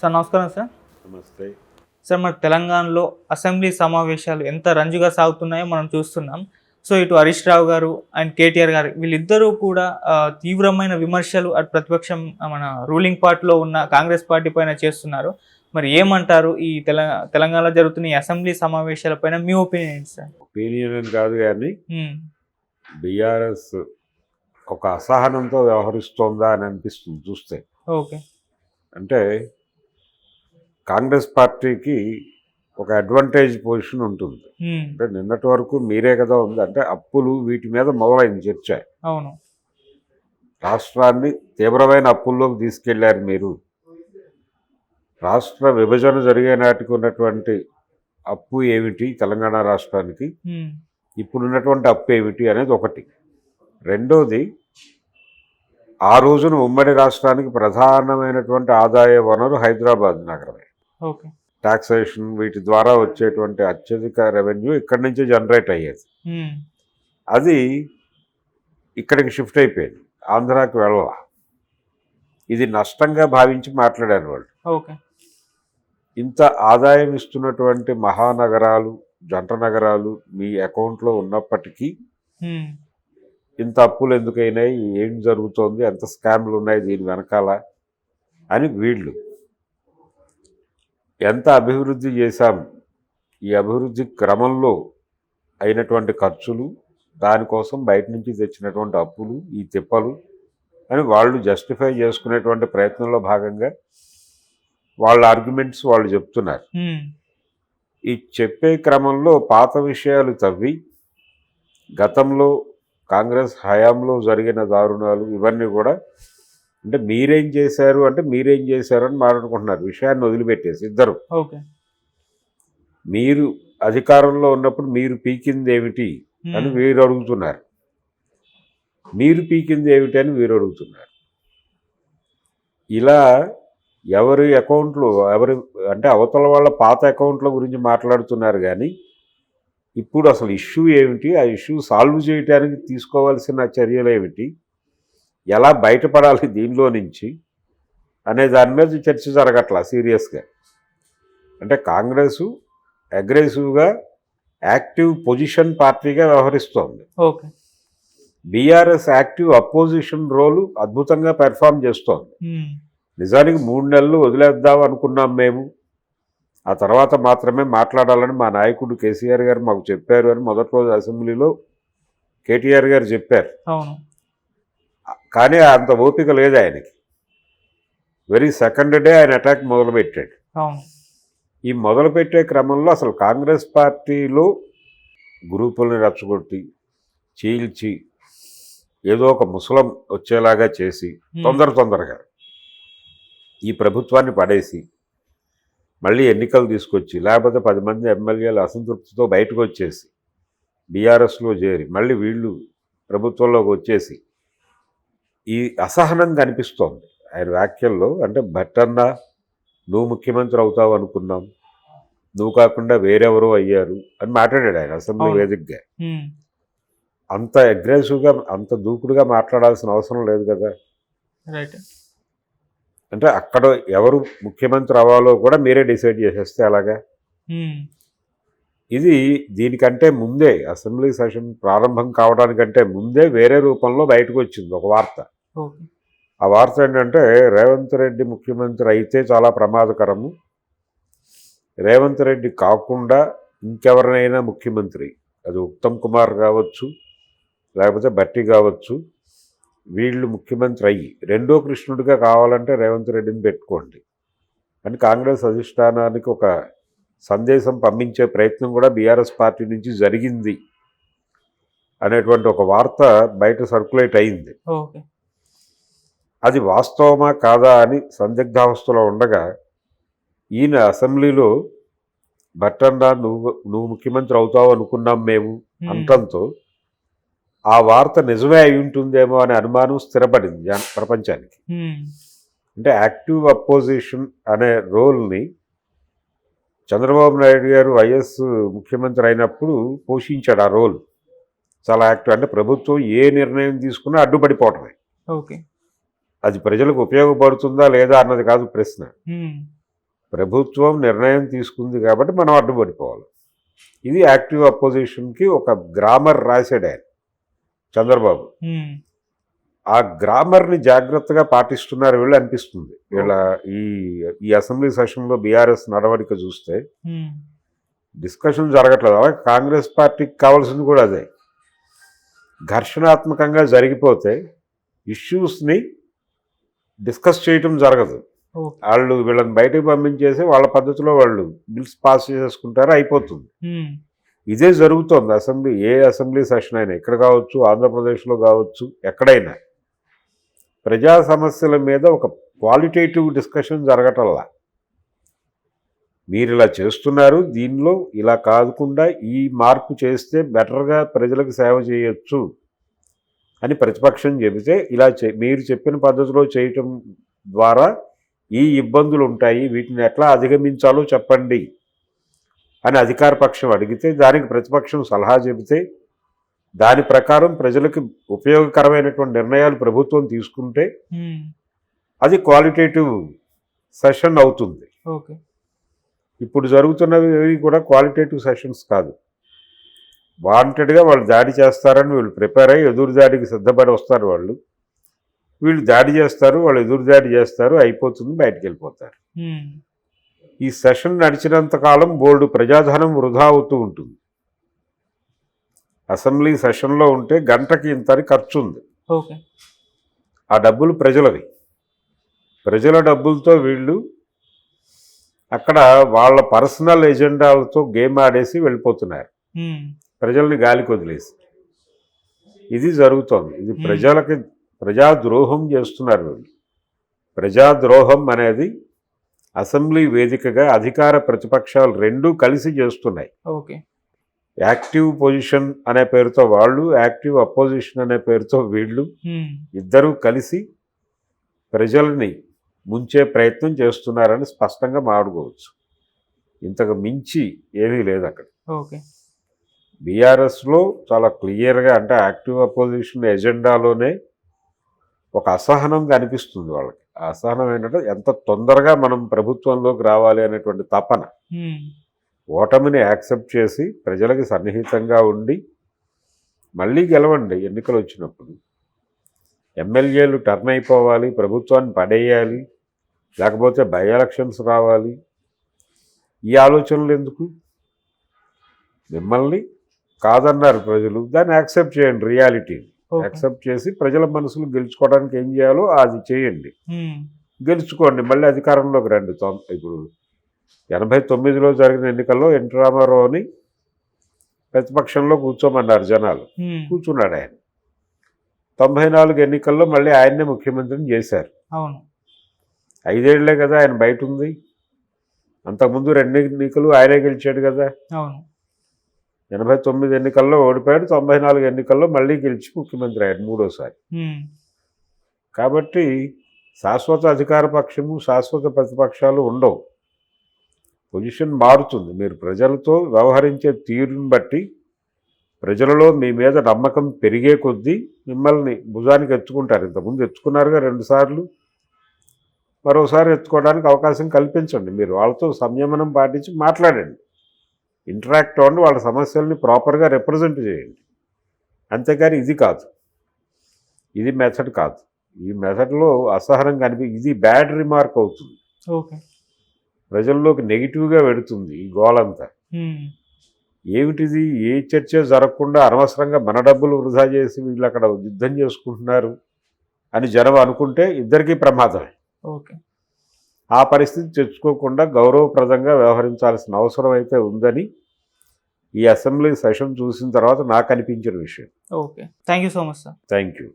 Sir నమస్కారం sir. నమస్తే. Sir మన తెలంగాణలో అసెంబ్లీ సమావేశాలు ఎంత రంజుగా సాగుతున్నాయో మనం చూస్తున్నాం. సో ఇటు హరీష్ రావు గారు అండ్ కేటీఆర్ గారు వీళ్ళిద్దరూ కూడా తీవ్రమైన విమర్శలు అటు ప్రతిపక్షం మన రూలింగ్ పార్టీలో ఉన్న కాంగ్రెస్ పార్టీ పైన చేస్తున్నారు. మరి ఏమంటారు ఈ తెలంగాణలో జరుగుతున్న ఈ అసెంబ్లీ సమావేశాల పైన మీ ఒపీనియన్ ఏంటి సార్? ఒపీనియన్ అని కాదు కానీ బీఆర్ఎస్ ఒక అసహనంతో వ్యవహరిస్తోందా అని అనిపిస్తుంది చూస్తే. ఓకే. అంటే కాంగ్రెస్ పార్టీకి ఒక అడ్వాంటేజ్ పొజిషన్ ఉంటుంది. అంటే నిన్నటి వరకు మీరే కదా ఉంది, అంటే అప్పులు వీటి మీద మొదలైంది చర్చ. అవును. రాష్ట్రాన్ని తీవ్రమైన అప్పుల్లోకి తీసుకెళ్లారు మీరు. రాష్ట్ర విభజన జరిగే నాటికి ఉన్నటువంటి అప్పు ఏమిటి తెలంగాణ రాష్ట్రానికి, ఇప్పుడున్నటువంటి అప్పు ఏమిటి అనేది ఒకటి. రెండోది, ఆ రోజున ఉమ్మడి రాష్ట్రానికి ప్రధానమైనటువంటి ఆదాయ వనరు హైదరాబాద్ నగరమే. ఓకే. టాక్సేషన్ వీటి ద్వారా వచ్చేటువంటి అత్యధిక రెవెన్యూ ఇక్కడి నుంచి జనరేట్ అయ్యేది. అది ఇక్కడికి షిఫ్ట్ అయిపోయింది, ఆంధ్రాకి వెళ్ళాల. ఇది నష్టంగా భావించి మాట్లాడారు వాళ్ళు. ఓకే. ఇంత ఆదాయం ఇస్తున్నటువంటి మహానగరాలు, జంట నగరాలు మీ అకౌంట్లో ఉన్నప్పటికీ ఇంత అప్పులు ఎందుకైనాయి, ఏం జరుగుతోంది, ఎంత స్కామ్లు ఉన్నాయి దీని వెనకాల అని వీళ్ళు. ఎంత అభివృద్ధి చేశాం, ఈ అభివృద్ధి క్రమంలో అయినటువంటి ఖర్చులు, దానికోసం బయట నుంచి తెచ్చినటువంటి అప్పులు, ఈ తిప్పలు అని వాళ్ళు జస్టిఫై చేసుకునేటువంటి ప్రయత్నంలో భాగంగా వాళ్ళ ఆర్గ్యుమెంట్స్ వాళ్ళు చెప్తున్నారు. ఈ చెప్పే క్రమంలో పాత విషయాలు తవ్వి గతంలో కాంగ్రెస్ హయాంలో జరిగిన దారుణాలు ఇవన్నీ కూడా, అంటే మీరేం చేశారు అని మాట్లాడుకుంటున్నారు, విషయాన్ని వదిలిపెట్టేసి ఇద్దరు. ఓకే. మీరు అధికారంలో ఉన్నప్పుడు మీరు పీకింది ఏమిటి అని వీరు అడుగుతున్నారు, మీరు పీకింది ఏమిటి అని వీరు అడుగుతున్నారు. ఇలా ఎవరి అకౌంట్లు అంటే అవతల వాళ్ళ పాత అకౌంట్ల గురించి మాట్లాడుతున్నారు కానీ ఇప్పుడు అసలు ఇష్యూ ఏమిటి, ఆ ఇష్యూ సాల్వ్ చేయడానికి తీసుకోవాల్సిన చర్యలు ఏమిటి, ఎలా బయటపడాలి దీనిలో నుంచి అనే దాని మీద చర్చ జరగట్లా సీరియస్గా. అంటే కాంగ్రెసు అగ్రెసివ్గా యాక్టివ్ పొజిషన్ పార్టీగా వ్యవహరిస్తోంది. ఓకే. బీఆర్ఎస్ యాక్టివ్ అపోజిషన్ రోలు అద్భుతంగా పెర్ఫామ్ చేస్తోంది. నిజానికి 3 నెలలు వదిలేద్దాం అనుకున్నాం మేము, ఆ తర్వాత మాత్రమే మాట్లాడాలని మా నాయకుడు కేసీఆర్ గారు మాకు చెప్పారు అని మొదటి రోజు అసెంబ్లీలో కేటీఆర్ గారు చెప్పారు. కానీ అంత ఓపిక లేదు ఆయనకి. వెరీ సెకండ్ డే ఆయన అటాక్ మొదలుపెట్టాడు. ఈ మొదలుపెట్టే క్రమంలో అసలు కాంగ్రెస్ పార్టీలో గ్రూపుల్ని రెచ్చగొట్టి చీల్చి ఏదో ఒక ముసలం వచ్చేలాగా చేసి తొందరగా ఈ ప్రభుత్వాన్ని పడేసి మళ్ళీ ఎన్నికలు తీసుకొచ్చి, లేకపోతే 10 మంది ఎమ్మెల్యేలు అసంతృప్తితో బయటకు వచ్చేసి బీఆర్ఎస్లో చేరి మళ్ళీ వీళ్ళు ప్రభుత్వంలోకి వచ్చేసి ఈ అసహనం కనిపిస్తోంది ఆయన వ్యాఖ్యల్లో. అంటే భట్టన్న నువ్వు ముఖ్యమంత్రి అవుతావు అనుకున్నాం, నువ్వు కాకుండా వేరెవరో అయ్యారు అని మాట్లాడాడు ఆయన అసెంబ్లీ వేదికగా. అంత అగ్రెసివ్గా అంత దూకుడుగా మాట్లాడాల్సిన అవసరం లేదు కదా. అంటే అక్కడ ఎవరు ముఖ్యమంత్రి అవ్వాలో కూడా మీరే డిసైడ్ చేసేస్తే అలాగా. ఇది దీనికంటే ముందే అసెంబ్లీ సెషన్ ప్రారంభం కావడానికంటే ముందే వేరే రూపంలో బయటకు వచ్చింది ఒక వార్త. ఆ వార్త ఏంటంటే రేవంత్ రెడ్డి ముఖ్యమంత్రి అయితే చాలా ప్రమాదకరము, రేవంత్ రెడ్డి కాకుండా ఇంకెవరినైనా ముఖ్యమంత్రి, అది ఉత్తమ్ కుమార్ కావచ్చు లేకపోతే బట్టి కావచ్చు, వీళ్ళు ముఖ్యమంత్రి అయ్యి రెండో కృష్ణుడిగా కావాలంటే రేవంత్ రెడ్డిని పెట్టుకోండి అని కాంగ్రెస్ అధిష్టానానికి ఒక సందేశం పంపించే ప్రయత్నం కూడా బీఆర్ఎస్ పార్టీ నుంచి జరిగింది అనేటువంటి ఒక వార్త బయట సర్క్యులేట్ అయింది. అది వాస్తవమా కాదా అని సందిగ్ధావస్థలో ఉండగా ఈయన అసెంబ్లీలో భట్టన్న నువ్వు ముఖ్యమంత్రి అవుతావు అనుకున్నాం మేము అంటంతో ఆ వార్త నిజమే అయి ఉంటుందేమో అనే అనుమానం స్థిరపడింది ప్రపంచానికి. అంటే యాక్టివ్ అపోజిషన్ అనే రోల్ని చంద్రబాబు నాయుడు గారు వైఎస్ ముఖ్యమంత్రి అయినప్పుడు పోషించాడు. ఆ రోల్ చాలా యాక్టివ్. అంటే ప్రభుత్వం ఏ నిర్ణయం తీసుకున్నా అడ్డుపడిపోవటమే. ఓకే. అది ప్రజలకు ఉపయోగపడుతుందా లేదా అన్నది కాదు ప్రశ్న. ప్రభుత్వం నిర్ణయం తీసుకుంది కాబట్టి మనం అడ్డుపడిపోవాలి. ఇది యాక్టివ్ అపోజిషన్కి ఒక గ్రామర్ రాశాడు ఆయన చంద్రబాబు. ఆ గ్రామర్ని జాగ్రత్తగా పాటిస్తున్నారు వీళ్ళు అనిపిస్తుంది. వీళ్ళ ఈ అసెంబ్లీ సెషన్లో బీఆర్ఎస్ నడవడిక చూస్తే డిస్కషన్ జరగట్లేదు. అలాగే కాంగ్రెస్ పార్టీకి కావాల్సింది కూడా అదే. ఘర్షణాత్మకంగా జరిగిపోతే ఇష్యూస్ని డిస్కస్ చేయటం జరగదు. వాళ్ళు వీళ్ళని బయటకు పంపించేసి వాళ్ళ పద్ధతిలో వాళ్ళు బిల్స్ పాస్ చేసుకుంటారు, అయిపోతుంది. ఇదే జరుగుతోంది ఏ అసెంబ్లీ సెషన్ అయినా, ఇక్కడ కావచ్చు, ఆంధ్రప్రదేశ్లో కావచ్చు, ఎక్కడైనా ప్రజా సమస్యల మీద ఒక క్వాలిటేటివ్ డిస్కషన్ జరగటల్లా. మీరు ఇలా చేస్తున్నారు, దీనిలో ఇలా కాకుండా ఈ మార్పు చేస్తే బెటర్గా ప్రజలకు సేవ చేయొచ్చు అని ప్రతిపక్షం చెబితే, ఇలా మీరు చెప్పిన పద్ధతిలో చేయటం ద్వారా ఈ ఇబ్బందులు ఉంటాయి, వీటిని ఎట్లా అధిగమించాలో చెప్పండి అని అధికార పక్షం అడిగితే, దానికి ప్రతిపక్షం సలహా చెబితే, దాని ప్రకారం ప్రజలకు ఉపయోగకరమైనటువంటి నిర్ణయాలు ప్రభుత్వం తీసుకుంటే అది క్వాలిటేటివ్ సెషన్ అవుతుంది. ఇప్పుడు జరుగుతున్నవి కూడా క్వాలిటేటివ్ సెషన్స్ కాదు. వాంటెడ్గా వాళ్ళు దాడి చేస్తారని వీళ్ళు ప్రిపేర్ అయ్యి ఎదురు దాడికి సిద్ధపడి వస్తారు. వీళ్ళు దాడి చేస్తారు, వాళ్ళు ఎదురు దాడి చేస్తారు, అయిపోతుంది, బయటికి వెళ్ళిపోతారు. ఈ సెషన్ నడిచినంత కాలం బోర్డు ప్రజాధనం వృధా అవుతూ ఉంటుంది. అసెంబ్లీ సెషన్లో ఉంటే గంటకి ఇంతని ఖర్చు ఉంది. ఆ డబ్బులు ప్రజలవి. ప్రజల డబ్బులతో వీళ్ళు అక్కడ వాళ్ళ పర్సనల్ ఎజెండాలతో గేమ్ ఆడేసి వెళ్ళిపోతున్నారు, ప్రజల్ని గాలికి వదిలేసి. ఇది జరుగుతోంది. ఇది ప్రజలకి ప్రజాద్రోహం చేస్తున్నారు వీళ్ళు. ప్రజాద్రోహం అనేది అసెంబ్లీ వేదికగా అధికార ప్రతిపక్షాలు రెండూ కలిసి చేస్తున్నాయి. యాక్టివ్ పొజిషన్ అనే పేరుతో వాళ్ళు, యాక్టివ్ అపోజిషన్ అనే పేరుతో వీళ్ళు, ఇద్దరూ కలిసి ప్రజల్ని ముంచే ప్రయత్నం చేస్తున్నారని స్పష్టంగా మాట్లాడుకోవచ్చు. ఇంతకు మించి ఏమీ లేదు అక్కడ. బీఆర్ఎస్లో చాలా క్లియర్గా, అంటే యాక్టివ్ అపోజిషన్ ఎజెండాలోనే ఒక అసహనం కనిపిస్తుంది వాళ్ళకి. ఆ అసహనం ఏంటంటే ఎంత తొందరగా మనం ప్రభుత్వంలోకి రావాలి అనేటువంటి తపన. ఓటమిని యాక్సెప్ట్ చేసి ప్రజలకి సన్నిహితంగా ఉండి మళ్ళీ గెలవండి. ఎన్నికలు వచ్చినప్పుడు ఎమ్మెల్యేలు టర్న్ అయిపోవాలి, ప్రభుత్వాన్ని పడేయాలి, లేకపోతే బై ఎలక్షన్స్ రావాలి. ఈ ఆలోచనలు ఎందుకు? మిమ్మల్ని కాదన్నారు ప్రజలు, దాన్ని యాక్సెప్ట్ చేయండి. రియాలిటీని యాక్సెప్ట్ చేసి ప్రజల మనసులు గెలుచుకోవడానికి ఏం చేయాలో అది చేయండి, గెలుచుకోండి, మళ్ళీ అధికారంలోకి రండి. ఇప్పుడు 89లో జరిగిన ఎన్నికల్లో ఎన్టీ రామారావుని ప్రతిపక్షంలో కూర్చోమన్నారు జనాలు, కూర్చున్నాడు ఆయన. 94 ఎన్నికల్లో మళ్ళీ ఆయన్నే ముఖ్యమంత్రిని చేశారు. 5 ఏళ్లే కదా ఆయన బయట ఉంది. అంతకుముందు 2 ఎన్నికలు ఆయనే గెలిచాడు కదా. 89 ఎన్నికల్లో ఓడిపోయాడు, 94 ఎన్నికల్లో మళ్ళీ గెలిచి ముఖ్యమంత్రి అయ్యాడు మూడోసారి. కాబట్టి శాశ్వత అధికార పక్షము, శాశ్వత ప్రతిపక్షాలు ఉండవు. పొజిషన్ మారుతుంది. మీరు ప్రజలతో వ్యవహరించే తీరుని బట్టి ప్రజలలో మీ మీద నమ్మకం పెరిగే కొద్దీ మిమ్మల్ని భుజానికి ఎత్తుకుంటారు. ఇంతకుముందు ఎత్తుకున్నారుగా 2 సార్లు, మరోసారి ఎత్తుకోవడానికి అవకాశం కల్పించండి. మీరు వాళ్ళతో సంయమనం పాటించి మాట్లాడండి, ఇంటరాక్ట్ అవ్వండి, వాళ్ళ సమస్యల్ని ప్రాపర్గా రిప్రజెంట్ చేయండి. అంతేకాని ఇది కాదు, ఇది మెథడ్ కాదు. ఈ మెథడ్లో అసహనం ఇది బ్యాడ్ రిమార్క్ అవుతుంది, ప్రజల్లోకి నెగిటివ్గా వెడుతుంది ఈ గోలంతా. ఏమిటిది? ఏ చర్చ జరగకుండా అనవసరంగా మన డబ్బులు వృధా చేసి వీళ్ళు అక్కడ యుద్ధం చేసుకుంటున్నారు అని జనం అనుకుంటే ఇద్దరికీ ప్రమాదమే. ఆ పరిస్థితి తెచ్చుకోకుండా గౌరవప్రదంగా వ్యవహరించాల్సిన అవసరం అయితే ఉందని ఈ అసెంబ్లీ సెషన్ చూసిన తర్వాత నాకు అనిపించిన విషయం. Thank you so much sir. Thank you.